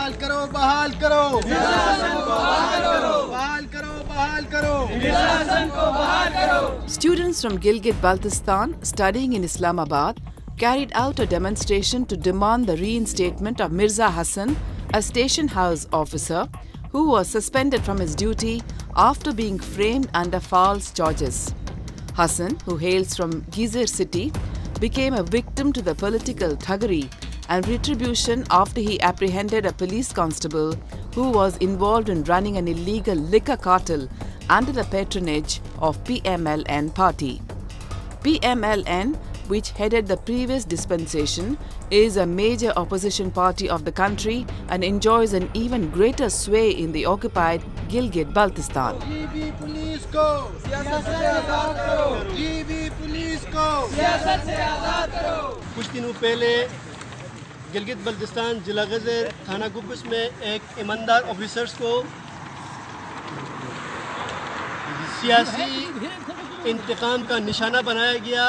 बहाल करो, बहाल करो, बहाल करो, बहाल करो, बहाल करो। Students from Gilgit-Baltistan studying in Islamabad carried out a demonstration to demand the reinstatement of Mirza Hassan, a station house officer who was suspended from his duty after being framed under false charges. Hassan, who hails from Gizir city, became a victim to the political thuggery and retribution after he apprehended a police constable who was involved in running an illegal liquor cartel under the patronage of PMLN party. PMLN, which headed the previous dispensation, is a major opposition party of the country and enjoys an even greater sway in the occupied Gilgit-Baltistan. कुछ दिनों पहले गिलगित बल्तिस्तान जिला गज़र थाना गुब्बस में एक ईमानदार officers को सियासी इंतकाम का निशाना बनाया गया।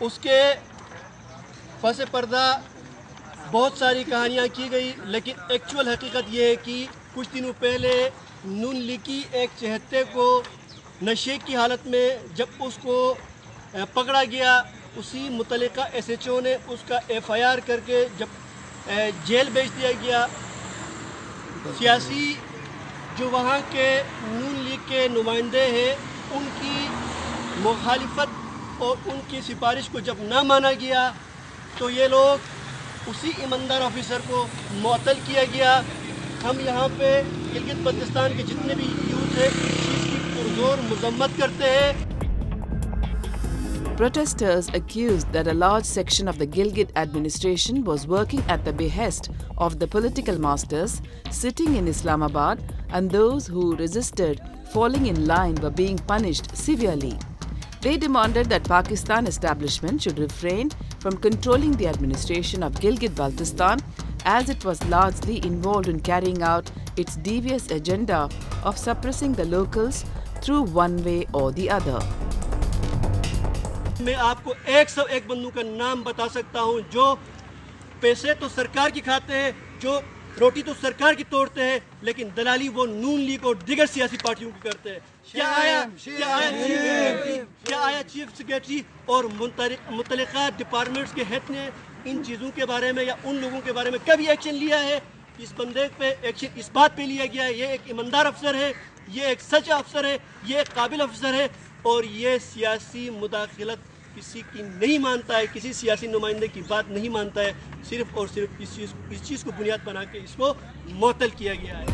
उसके पस पर्दा बहुत सारी कहानियाँ की गई, लेकिन एक्चुअल हकीकत ये है कि कुछ दिनों पहले नून लीग की एक चहेते को नशे की हालत में जब उसको पकड़ा गया, उसी मुतल्लिका SHO ने उसका FIR करके जब जेल भेज दिया गया। सियासी जो वहाँ के नून लीग के नुमाइंदे हैं, उनकी मुखालिफत और उनकी सिफारिश को जब ना माना गया तो ये लोग उसी ईमानदार ऑफिसर को मुअत्तल किया गया। हम यहाँ पे गिलगित बल्तिस्तान के जितने भी यूथ हैं इस चीज़ की पुरजोर मजम्मत करते हैं। Protesters accused that a large section of the Gilgit administration was working at the behest of the political masters sitting in Islamabad, and those who resisted falling in line were being punished severely. They demanded that Pakistan establishment should refrain from controlling the administration of Gilgit-Baltistan, as it was largely involved in carrying out its devious agenda of suppressing the locals through one way or the other. मैं आपको 101 बंदों का नाम बता सकता हूं जो पैसे तो सरकार की खाते हैं, जो रोटी तो सरकार की तोड़ते हैं, लेकिन दलाली वो नून लीग और दिगर सियासी पार्टियों की करते हैं। क्या आया चीफ सेक्रेटरी और मुतल्लिका डिपार्टमेंट्स के हेड ने इन चीज़ों के बारे में या उन लोगों के बारे में कभी एक्शन लिया है? इस बंदे पे एक्शन इस बात पे लिया गया है, ये एक ईमानदार अफसर है, ये एक सच्चा अफसर है, ये एक काबिल अफसर है और ये सियासी मुदाखलत किसी की नहीं मानता है, किसी सियासी नुमाइंदे की बात नहीं मानता है। सिर्फ और सिर्फ इस चीज़ को बुनियाद बना के इसको मुअत्तल किया गया है।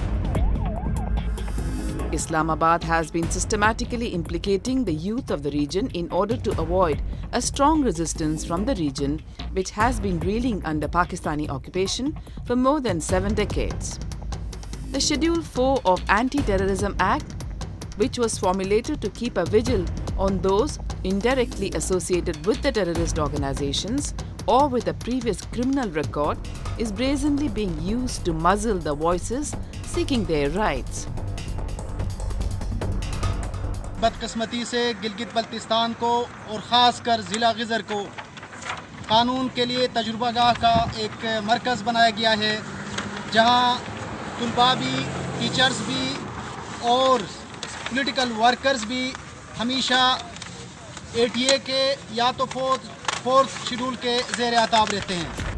Islamabad has been systematically implicating the youth of the region in order to avoid a strong resistance from the region, which has been reeling under Pakistani occupation for more than 7 decades. The Schedule 4 of Anti-Terrorism Act, which was formulated to keep a vigil on those indirectly associated with the terrorist organizations or with a previous criminal record, is brazenly being used to muzzle the voices seeking their rights. बदकिस्मती से गिलगित बल्तिस्तान को और ख़ास कर ज़िला geyser को कानून के लिए तजुर्बागाह का एक मरकज़ बनाया गया है, जहां तुलबा भी, टीचर्स भी और पॉलिटिकल वर्कर्स भी हमेशा ATA के या तो फोर्थ शेड्यूल के ज़ेर आताब रहते हैं।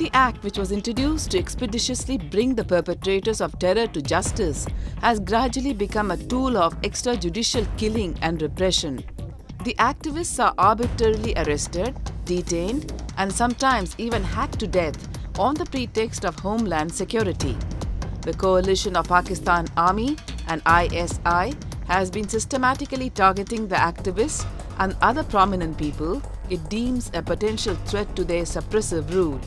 The act, which was introduced to expeditiously bring the perpetrators of terror to justice, has gradually become a tool of extrajudicial killing and repression. The activists are arbitrarily arrested, detained, and sometimes even hacked to death on the pretext of homeland security. The coalition of Pakistan Army and ISI has been systematically targeting the activists and other prominent people it deems a potential threat to their suppressive rule.